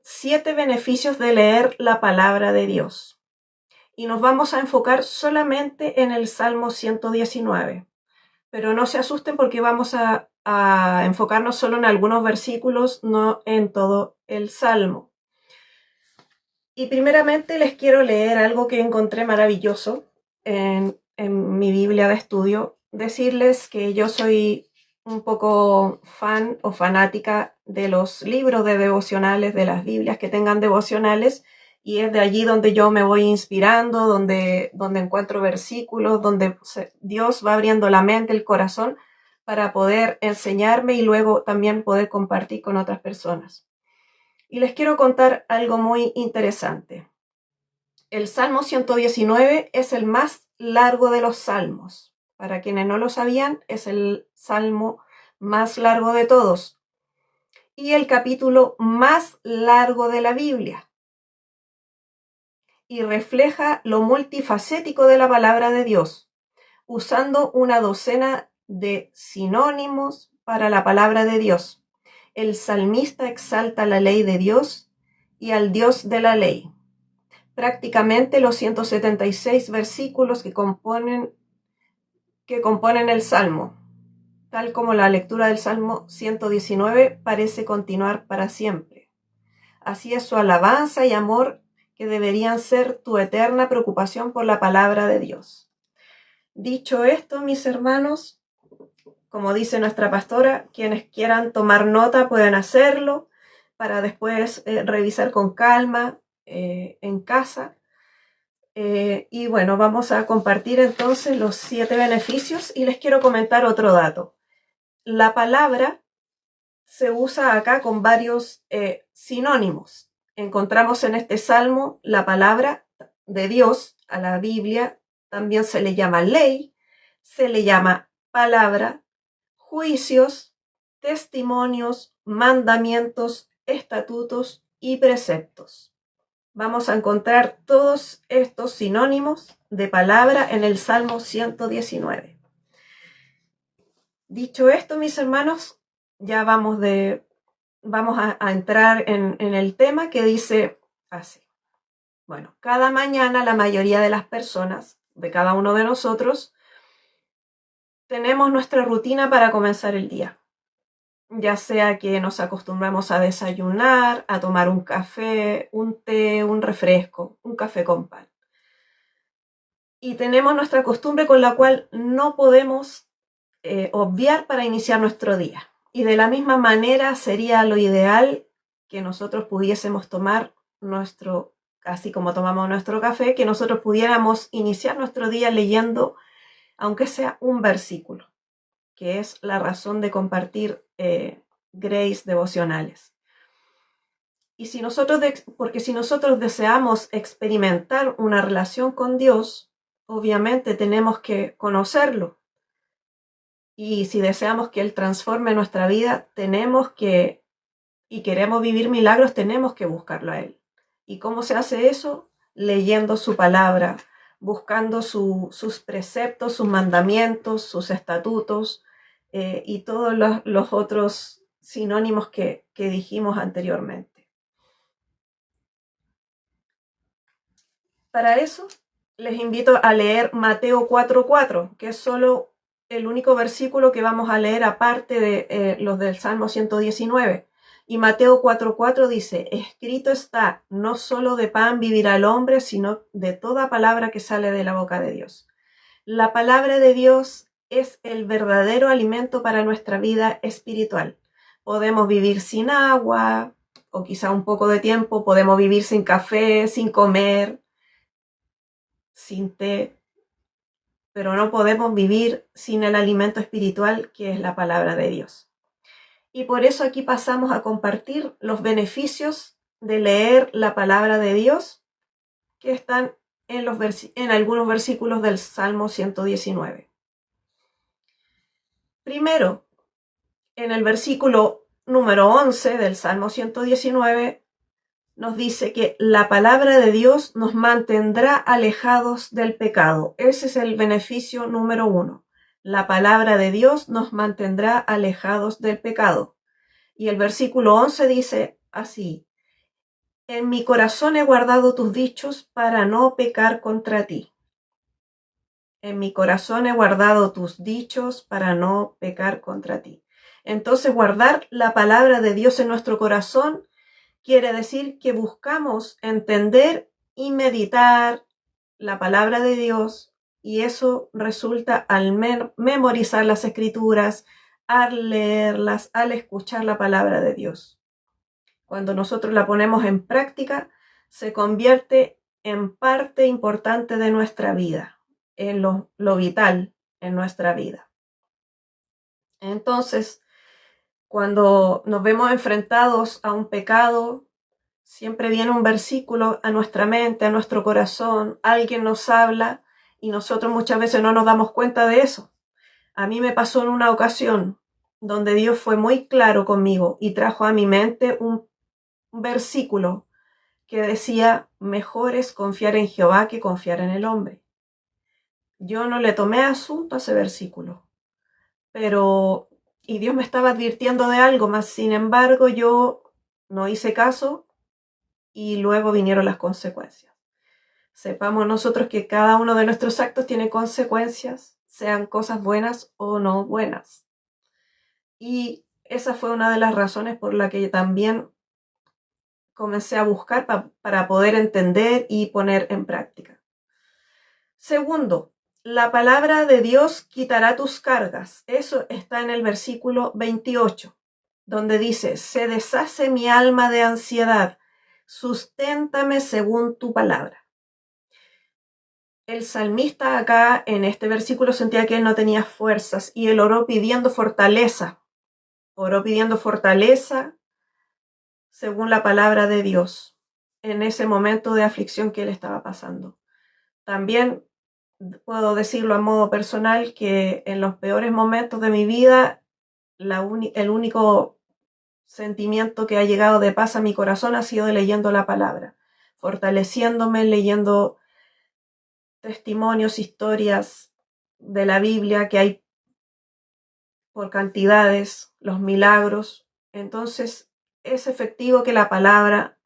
7 beneficios de leer la palabra de Dios. Y nos vamos a enfocar solamente en el Salmo 119. Pero no se asusten porque vamos a enfocarnos solo en algunos versículos, no en todo el Salmo. Y primeramente les quiero leer algo que encontré maravilloso en mi Biblia de estudio. Decirles que yo soy un poco fan o fanática de los libros de devocionales, de las Biblias que tengan devocionales, y es de allí donde yo me voy inspirando, donde encuentro versículos, donde Dios va abriendo la mente, el corazón, para poder enseñarme y luego también poder compartir con otras personas. Y les quiero contar algo muy interesante. El Salmo 119 es el más largo de los salmos. Para quienes no lo sabían, es el salmo más largo de todos y el capítulo más largo de la Biblia. Y refleja lo multifacético de la palabra de Dios, usando una docena de sinónimos para la palabra de Dios. El salmista exalta la ley de Dios y al Dios de la ley. Prácticamente los 176 versículos que componen el Salmo, tal como la lectura del Salmo 119 parece continuar para siempre. Así es su alabanza y amor que deberían ser tu eterna preocupación por la palabra de Dios. Dicho esto, mis hermanos, como dice nuestra pastora, quienes quieran tomar nota pueden hacerlo para después revisar con calma en casa. Y bueno, vamos a compartir entonces los 7 beneficios y les quiero comentar otro dato. La palabra se usa acá con varios sinónimos. Encontramos en este salmo la palabra de Dios, a la Biblia también se le llama ley, se le llama palabra, juicios, testimonios, mandamientos, estatutos y preceptos. Vamos a encontrar todos estos sinónimos de palabra en el Salmo 119. Dicho esto, mis hermanos, ya vamos a entrar en el tema que dice así. Bueno, cada mañana la mayoría de las personas, de cada uno de nosotros, tenemos nuestra rutina para comenzar el día. Ya sea que nos acostumbramos a desayunar, a tomar un café, un té, un refresco, un café con pan. Y tenemos nuestra costumbre con la cual no podemos obviar para iniciar nuestro día. Y de la misma manera sería lo ideal que nosotros pudiésemos tomar así como tomamos nuestro café, que nosotros pudiéramos iniciar nuestro día leyendo, aunque sea un versículo, que es la razón de compartir Grace devocionales. Y porque si nosotros deseamos experimentar una relación con Dios, obviamente tenemos que conocerlo. Y si deseamos que Él transforme nuestra vida, y queremos vivir milagros, tenemos que buscarlo a Él. ¿Y cómo se hace eso? Leyendo su palabra, buscando sus preceptos, sus mandamientos, sus estatutos y todos los otros sinónimos que dijimos anteriormente. Para eso, les invito a leer Mateo 4:4, que es solo el único versículo que vamos a leer aparte de los del Salmo 119. Y Mateo 4:4 dice, escrito está, no solo de pan vivirá el hombre, sino de toda palabra que sale de la boca de Dios. La palabra de Dios es el verdadero alimento para nuestra vida espiritual. Podemos vivir sin agua, o quizá un poco de tiempo, podemos vivir sin café, sin comer, sin té, pero no podemos vivir sin el alimento espiritual que es la palabra de Dios. Y por eso aquí pasamos a compartir los beneficios de leer la palabra de Dios que están en algunos versículos del Salmo 119. Primero, en el versículo número 11 del Salmo 119, nos dice que la palabra de Dios nos mantendrá alejados del pecado. Ese es el beneficio número 1. La palabra de Dios nos mantendrá alejados del pecado. Y el versículo 11 dice así, En mi corazón he guardado tus dichos para no pecar contra ti. En mi corazón he guardado tus dichos para no pecar contra ti. Entonces, guardar la palabra de Dios en nuestro corazón quiere decir que buscamos entender y meditar la palabra de Dios, y eso resulta al memorizar las escrituras, al leerlas, al escuchar la palabra de Dios. Cuando nosotros la ponemos en práctica, se convierte en parte importante de nuestra vida, en lo vital en nuestra vida. Entonces, cuando nos vemos enfrentados a un pecado, siempre viene un versículo a nuestra mente, a nuestro corazón, alguien nos habla y nosotros muchas veces no nos damos cuenta de eso. A mí me pasó en una ocasión donde Dios fue muy claro conmigo y trajo a mi mente un versículo que decía: mejor es confiar en Jehová que confiar en el hombre. Yo no le tomé asunto a ese versículo, y Dios me estaba advirtiendo de algo más, sin embargo yo no hice caso y luego vinieron las consecuencias. Sepamos nosotros que cada uno de nuestros actos tiene consecuencias, sean cosas buenas o no buenas. Y esa fue una de las razones por la que también comencé a buscar para poder entender y poner en práctica. Segundo, la palabra de Dios quitará tus cargas. Eso está en el versículo 28, donde dice: se deshace mi alma de ansiedad, susténtame según tu palabra. El salmista acá en este versículo sentía que él no tenía fuerzas y él oró pidiendo fortaleza. Oró pidiendo fortaleza según la palabra de Dios en ese momento de aflicción que él estaba pasando. También puedo decirlo a modo personal que en los peores momentos de mi vida, el único sentimiento que ha llegado de paz a mi corazón ha sido leyendo la palabra, fortaleciéndome, leyendo testimonios, historias de la Biblia que hay por cantidades, los milagros. Entonces es efectivo que la palabra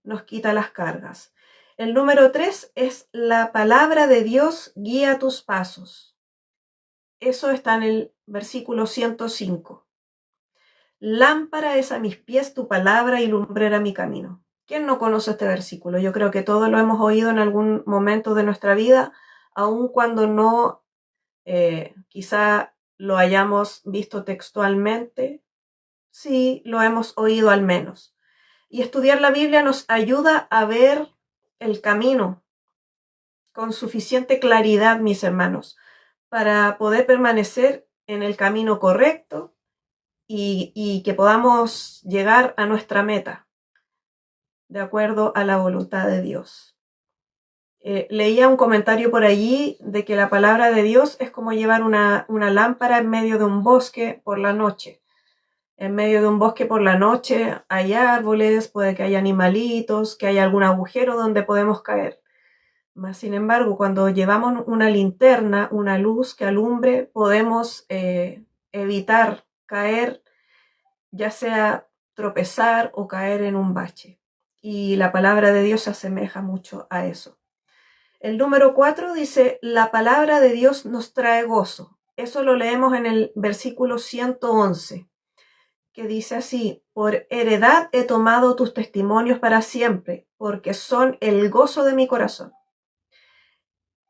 nos quita las cargas. El número 3 es: la palabra de Dios guía tus pasos. Eso está en el versículo 105. Lámpara es a mis pies tu palabra y lumbrera mi camino. ¿Quién no conoce este versículo? Yo creo que todos lo hemos oído en algún momento de nuestra vida, aun cuando no quizá lo hayamos visto textualmente, sí lo hemos oído al menos. Y estudiar la Biblia nos ayuda a ver el camino con suficiente claridad, mis hermanos, para poder permanecer en el camino correcto y que podamos llegar a nuestra meta de acuerdo a la voluntad de Dios. Leía un comentario por allí de que la palabra de Dios es como llevar una lámpara en medio de un bosque por la noche. En medio de un bosque por la noche hay árboles, puede que haya animalitos, que haya algún agujero donde podemos caer. Mas, sin embargo, cuando llevamos una linterna, una luz que alumbre, podemos evitar caer, ya sea tropezar o caer en un bache. Y la palabra de Dios se asemeja mucho a eso. El número 4 dice: la palabra de Dios nos trae gozo. Eso lo leemos en el versículo 111, que dice así: por heredad he tomado tus testimonios para siempre, porque son el gozo de mi corazón.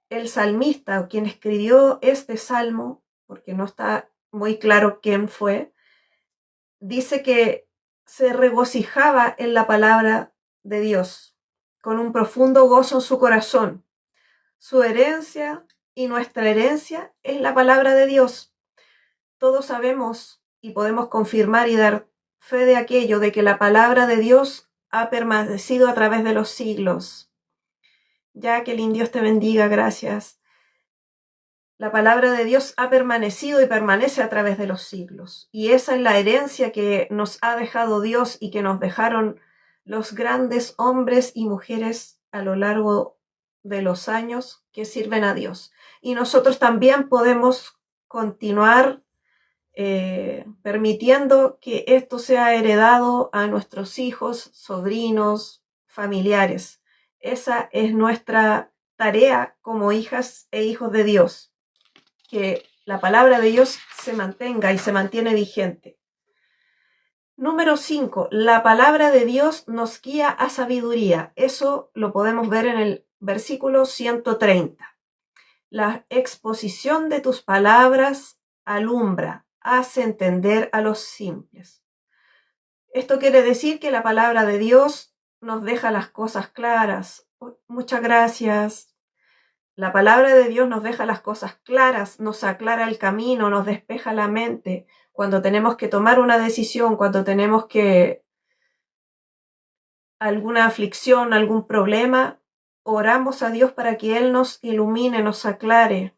El salmista, o quien escribió este salmo, porque no está muy claro quién fue, dice que se regocijaba en la palabra de Dios, con un profundo gozo en su corazón. Su herencia y nuestra herencia es la palabra de Dios. Todos sabemos y podemos confirmar y dar fe de aquello, de que la palabra de Dios ha permanecido a través de los siglos. Jacqueline, Dios te bendiga, gracias. La palabra de Dios ha permanecido y permanece a través de los siglos. Y esa es la herencia que nos ha dejado Dios y que nos dejaron los grandes hombres y mujeres a lo largo de los años que sirven a Dios. Y nosotros también podemos continuar permitiendo que esto sea heredado a nuestros hijos, sobrinos, familiares. Esa es nuestra tarea como hijas e hijos de Dios, que la palabra de Dios se mantenga y se mantiene vigente. Número 5. La palabra de Dios nos guía a sabiduría. Eso lo podemos ver en el versículo 130. La exposición de tus palabras alumbra, hace entender a los simples. Esto quiere decir que la palabra de Dios nos deja las cosas claras. Muchas gracias. La palabra de Dios nos deja las cosas claras, nos aclara el camino, nos despeja la mente. Cuando tenemos que tomar una decisión, cuando tenemos que alguna aflicción, algún problema, oramos a Dios para que Él nos ilumine, nos aclare.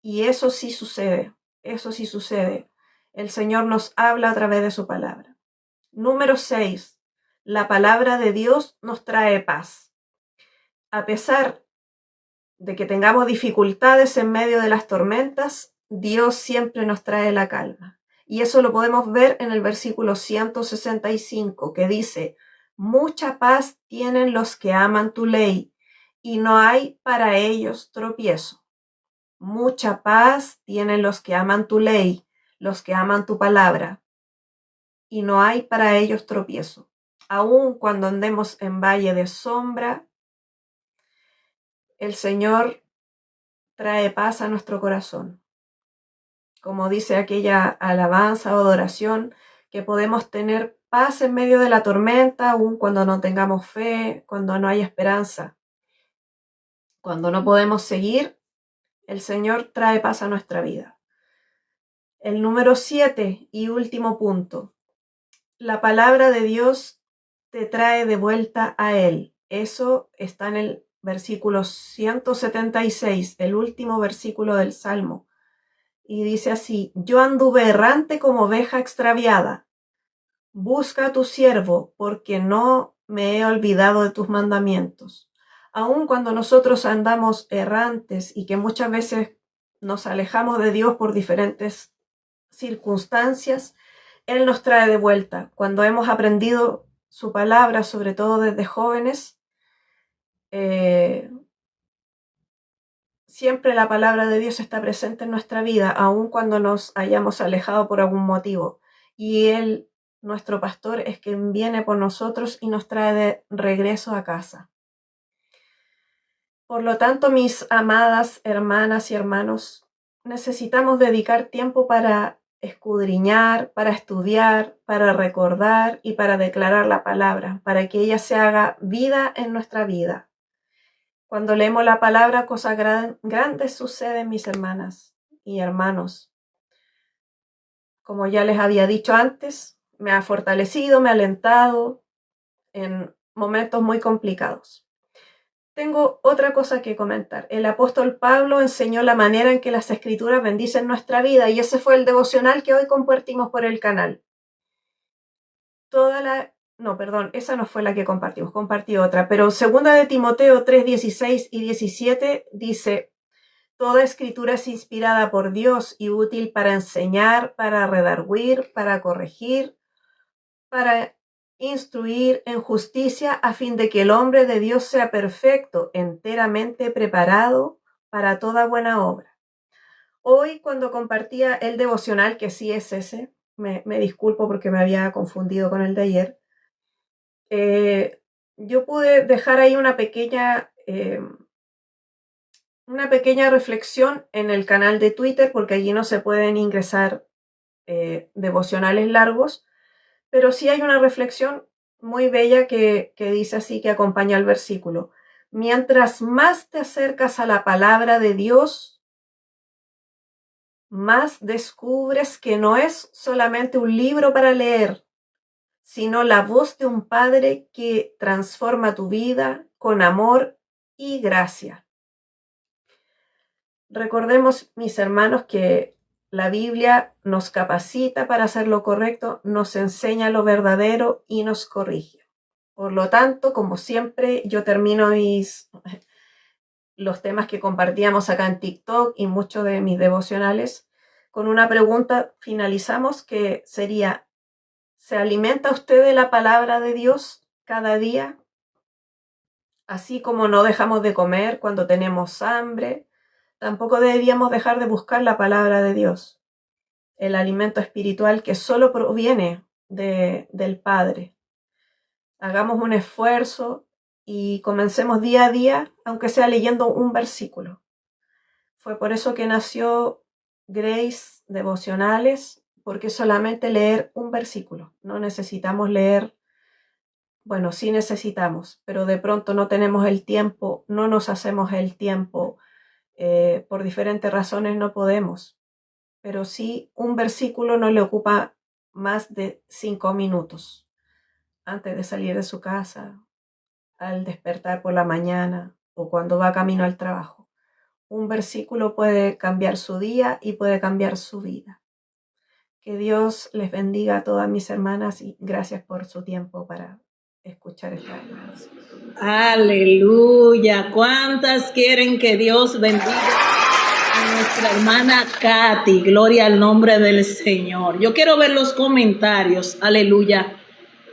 Y eso sí sucede, eso sí sucede. El Señor nos habla a través de su palabra. Número 6. La palabra de Dios nos trae paz. A pesar de que tengamos dificultades en medio de las tormentas, Dios siempre nos trae la calma. Y eso lo podemos ver en el versículo 165, que dice: mucha paz tienen los que aman tu ley, y no hay para ellos tropiezo. Mucha paz tienen los que aman tu ley, los que aman tu palabra, y no hay para ellos tropiezo. Aun cuando andemos en valle de sombra, el Señor trae paz a nuestro corazón. Como dice aquella alabanza o adoración, que podemos tener paz en medio de la tormenta, aun cuando no tengamos fe, cuando no hay esperanza. Cuando no podemos seguir, el Señor trae paz a nuestra vida. El número 7 y último punto. La palabra de Dios te trae de vuelta a Él. Eso está en el versículo 176, el último versículo del Salmo. Y dice así: yo anduve errante como oveja extraviada. Busca a tu siervo, porque no me he olvidado de tus mandamientos. Aun cuando nosotros andamos errantes y que muchas veces nos alejamos de Dios por diferentes circunstancias, Él nos trae de vuelta. Cuando hemos aprendido su palabra, sobre todo desde jóvenes, siempre la palabra de Dios está presente en nuestra vida, aun cuando nos hayamos alejado por algún motivo. Y Él, nuestro pastor, es quien viene por nosotros y nos trae de regreso a casa. Por lo tanto, mis amadas hermanas y hermanos, necesitamos dedicar tiempo para escudriñar, para estudiar, para recordar y para declarar la palabra, para que ella se haga vida en nuestra vida. Cuando leemos la palabra, cosas grandes suceden, mis hermanas y hermanos. Como ya les había dicho antes, me ha fortalecido, me ha alentado en momentos muy complicados. Tengo otra cosa que comentar. El apóstol Pablo enseñó la manera en que las escrituras bendicen nuestra vida, y ese fue el devocional que hoy compartimos por el canal. Esa no fue la que compartimos, compartí otra, pero 2 de Timoteo 3, 16 y 17 dice: toda escritura es inspirada por Dios y útil para enseñar, para redarguir, para corregir, para instruir en justicia, a fin de que el hombre de Dios sea perfecto, enteramente preparado para toda buena obra. Hoy, cuando compartía el devocional, que sí es ese, me disculpo porque me había confundido con el de ayer, yo pude dejar ahí una pequeña reflexión en el canal de Twitter, porque allí no se pueden ingresar devocionales largos, pero sí hay una reflexión muy bella que dice así, que acompaña el versículo: mientras más te acercas a la palabra de Dios, más descubres que no es solamente un libro para leer, sino la voz de un Padre que transforma tu vida con amor y gracia. Recordemos, mis hermanos, que la Biblia nos capacita para hacer lo correcto, nos enseña lo verdadero y nos corrige. Por lo tanto, como siempre, yo termino los temas que compartíamos acá en TikTok y muchos de mis devocionales con una pregunta. Finalizamos, que sería: ¿se alimenta usted de la palabra de Dios cada día? Así como no dejamos de comer cuando tenemos hambre, tampoco deberíamos dejar de buscar la palabra de Dios, el alimento espiritual que solo proviene del Padre. Hagamos un esfuerzo y comencemos día a día, aunque sea leyendo un versículo. Fue por eso que nació Grace Devocionales, porque solamente leer un versículo. No necesitamos leer, bueno, sí necesitamos, pero de pronto no tenemos el tiempo, no nos hacemos el tiempo, por diferentes razones no podemos. Pero sí, un versículo no le ocupa más de 5 minutos antes de salir de su casa, al despertar por la mañana o cuando va camino al trabajo. Un versículo puede cambiar su día y puede cambiar su vida. Que Dios les bendiga a todas mis hermanas y gracias por su tiempo para escuchar esta grabación. Aleluya. ¿Cuántas quieren que Dios bendiga a nuestra hermana Katy? Gloria al nombre del Señor. Yo quiero ver los comentarios. Aleluya.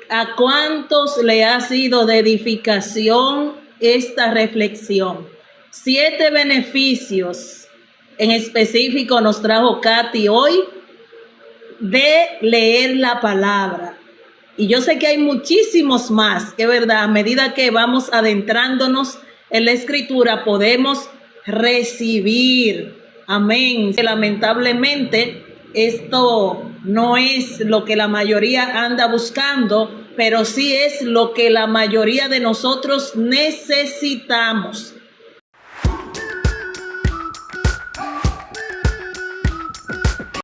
¿A cuántos le ha sido de edificación esta reflexión? 7 beneficios en específico nos trajo Katy hoy de leer la palabra. Y yo sé que hay muchísimos más, que verdad, a medida que vamos adentrándonos en la escritura podemos recibir. Amén. Lamentablemente esto no es lo que la mayoría anda buscando, pero sí es lo que la mayoría de nosotros necesitamos.